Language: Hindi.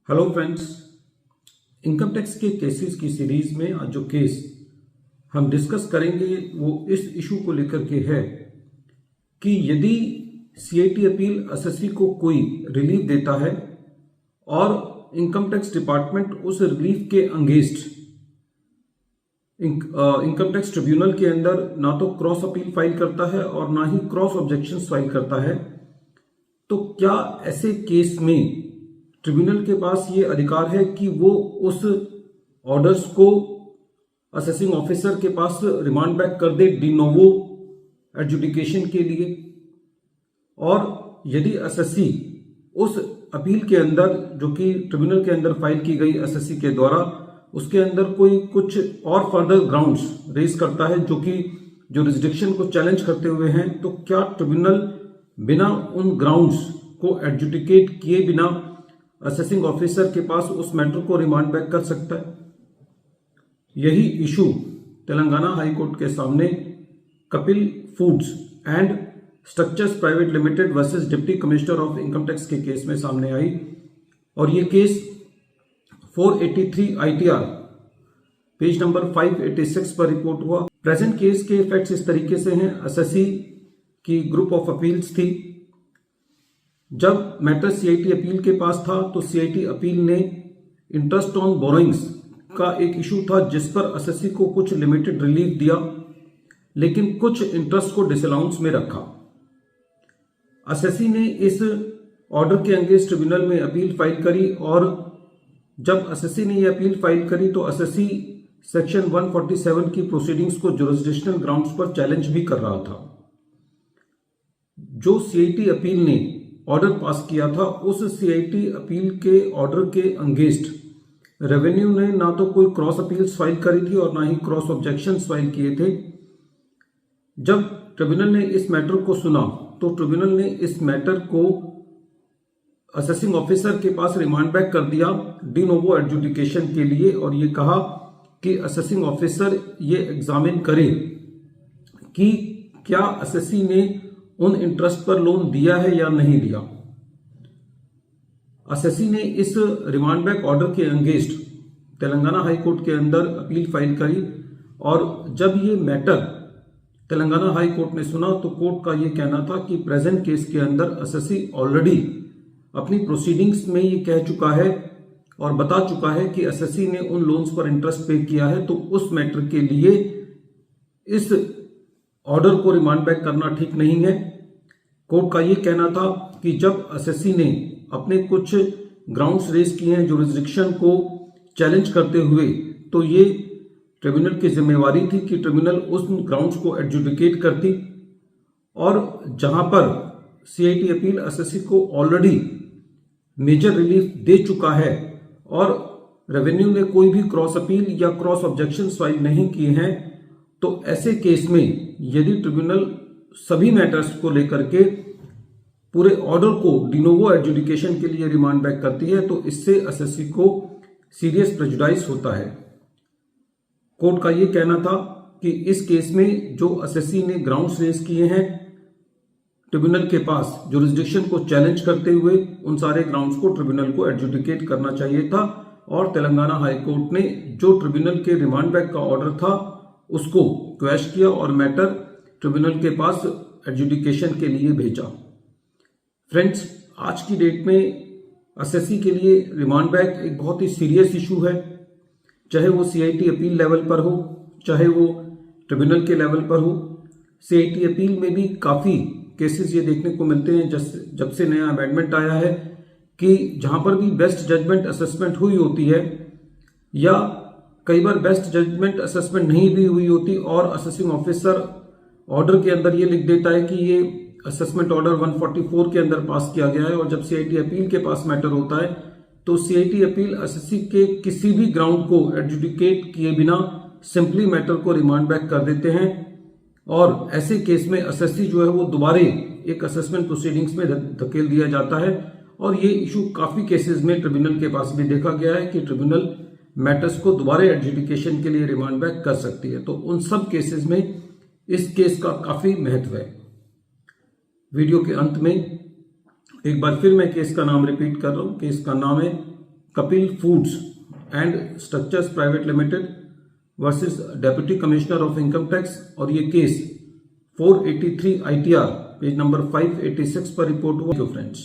हेलो फ्रेंड्स, इनकम टैक्स के केसेस की सीरीज में आज जो केस हम डिस्कस करेंगे वो इस इशू को लेकर के है कि यदि सीआईटी अपील एसएससी को कोई रिलीफ देता है और इनकम टैक्स डिपार्टमेंट उस रिलीफ के अंगेंस्ट इनकम टैक्स ट्रिब्यूनल के अंदर ना तो क्रॉस अपील फाइल करता है और ना ही क्रॉस ऑब्जेक्शन फाइल करता है, तो क्या ऐसे केस में ट्रिब्यूनल के पास ये अधिकार है कि वो उस ऑर्डर्स को असेसिंग ऑफिसर के पास रिमांड बैक कर दे डी नोवो एडजुडिकेशन के लिए। और यदि एसएससी उस अपील के अंदर जो कि ट्रिब्यूनल के अंदर फाइल की गई एसएससी के द्वारा उसके अंदर कोई कुछ और फर्दर ग्राउंड्स रेज करता है जो कि जुरिसडिक्शन को चैलेंज करते हुए हैं, तो क्या ट्रिब्यूनल बिना उन ग्राउंड्स को एडजुडिकेट किए बिना असेसिंग ऑफिसर के पास उस मैटर को रिमांड बैक कर सकता है? यही इशू तेलंगाना हाई कोर्ट के सामने Kapil foods and structures private limited versus deputy commissioner of income tax के केस में सामने आई। और ये केस 483 ITR पेज नंबर 586 पर रिपोर्ट हुआ। प्रेजेंट केस के इफेक्ट्स इस तरीके से हैं। एसएससी की ग्रुप ऑफ अपील्स थी। जब मैटर सीआईटी अपील के पास था तो सीआईटी अपील ने इंटरेस्ट ऑन बोरोइंग्स का एक इशू था जिस पर एसएससी को कुछ लिमिटेड रिलीफ दिया, लेकिन कुछ इंटरेस्ट को डिसअलाउंस में रखा। एसएससी ने इस ऑर्डर के अगेंस्ट ट्रिब्यूनल में अपील फाइल करी और जब एसएससी ने यह अपील फाइल करी तो एसएससी सेक्शन 147 की प्रोसीडिंग्स को जुरिसडिक्शनल ग्राउंड्स पर चैलेंज भी कर रहा था। जो सीआईटी अपील ने ऑर्डर पास किया था उस सीआईटी अपील के ऑर्डर के अगेंस्ट रेवेन्यू ने ना तो कोई क्रॉस अपील्स फाइल करी थी और ना ही क्रॉस ऑब्जेक्शंस फाइल किए थे। जब ट्रिब्यूनल ने इस मैटर को सुना तो ट्रिब्यूनल ने इस मैटर को असेसिंग ऑफिसर के पास रिमांड बैक कर दिया डी नोवो एडजुडिकेशन के लिए और ये कहा कि असेसिंग ऑफिसर ये एग्जामिन करे कि क्या एसएससी ने उन इंटरेस्ट पर लोन दिया है या नहीं दिया। एसएससी ने इस रिमांड बैक ऑर्डर के अगेंस्ट तेलंगाना हाई कोर्ट के अंदर अपील फाइल करी और जब ये मैटर तेलंगाना हाई कोर्ट ने सुना तो कोर्ट का ये कहना था कि प्रेजेंट केस के अंदर एसएससी ऑलरेडी अपनी प्रोसीडिंग्स में ये कह चुका है और बता चुका है कि एसएससी ने उन लोन्स पर इंटरेस्ट पे किया है, तो उस मैटर के लिए इस ऑर्डर को रिमांड बैक करना ठीक नहीं है। कोर्ट का ये कहना था कि जब एसएससी ने अपने कुछ ग्राउंड्स रेज किए हैं जुरिसडिक्शन को चैलेंज करते हुए, तो ये ट्रिब्यूनल की जिम्मेवारी थी कि ट्रिब्यूनल उस ग्राउंड्स को एडजुडिकेट करती। और जहां पर सीआईटी अपील एसएससी को ऑलरेडी मेजर रिलीफ दे चुका है और रेवेन्यू ने कोई भी क्रॉस अपील या क्रॉस ऑब्जेक्शन फाइल नहीं किए हैं, तो ऐसे केस में यदि ट्रिब्यूनल सभी मैटर्स को लेकर के पूरे ऑर्डर को डिनोवो एडजुडिकेशन के लिए रिमांड बैक करती है तो इससे एसएससी को सीरियस प्रेजुडाइज होता है। कोर्ट का यह कहना था कि इस केस में जो एसएससी ने ग्राउंड्स रेज किए हैं ट्रिब्यूनल के पास जुरिसडिक्शन को चैलेंज करते हुए, उन सारे ग्राउंड्स को ट्रिब्यूनल को एडजुडिकेट करना चाहिए था और तेलंगाना हाई कोर्ट ने जो ट्रिब्यूनल के रिमांड बैक का ऑर्डर था उसको क्वैश किया और मैटर ट्रिब्यूनल के पास एडजुडिकेशन के लिए भेजा। फ्रेंड्स, आज की डेट में एसएससी के लिए रिमांड बैक एक बहुत ही सीरियस इशू है, चाहे वो सीआईटी अपील लेवल पर हो चाहे वो ट्रिब्यूनल के लेवल पर हो। सीआईटी अपील में भी काफी केसेस ये देखने को मिलते हैं जब से नया अमेंडमेंट आया है कि जहां पर भी बेस्ट जजमेंट असेसमेंट हुई होती है या कई बार बेस्ट जजमेंट असेसमेंट नहीं भी हुई होती और असेसिंग ऑफिसर ऑर्डर के अंदर ये लिख देता है कि ये असेसमेंट ऑर्डर 144 के अंदर पास किया गया है और जब सीआईटी अपील के पास मैटर होता है तो सीआईटी अपील एसएससी के किसी भी ग्राउंड को एडजुडिकेट किए बिना सिंपली मैटर को रिमांड बैक कर देते हैं और ऐसे केस में एसएससी जो है वो दोबारा एक असेसमेंट प्रोसीडिंग्स में धकेल दिया जाता है। और ये इशू काफी केसेस में ट्रिब्यूनल के पास भी देखा गया है कि ट्रिब्यूनल मैटर्स को दोबारा एडजुडिकेशन के लिए रिमांड बैक कर सकती है। तो उन सब केसेस में इस केस का काफी महत्व है। वीडियो के अंत में एक बार फिर मैं केस का नाम रिपीट कर रहा हूं। केस का नाम है Kapil foods and structures private limited versus deputy commissioner of income tax, और ये केस 483 ITR पेज नंबर 586 पर रिपोर्ट हुआ फ्रेंड्स।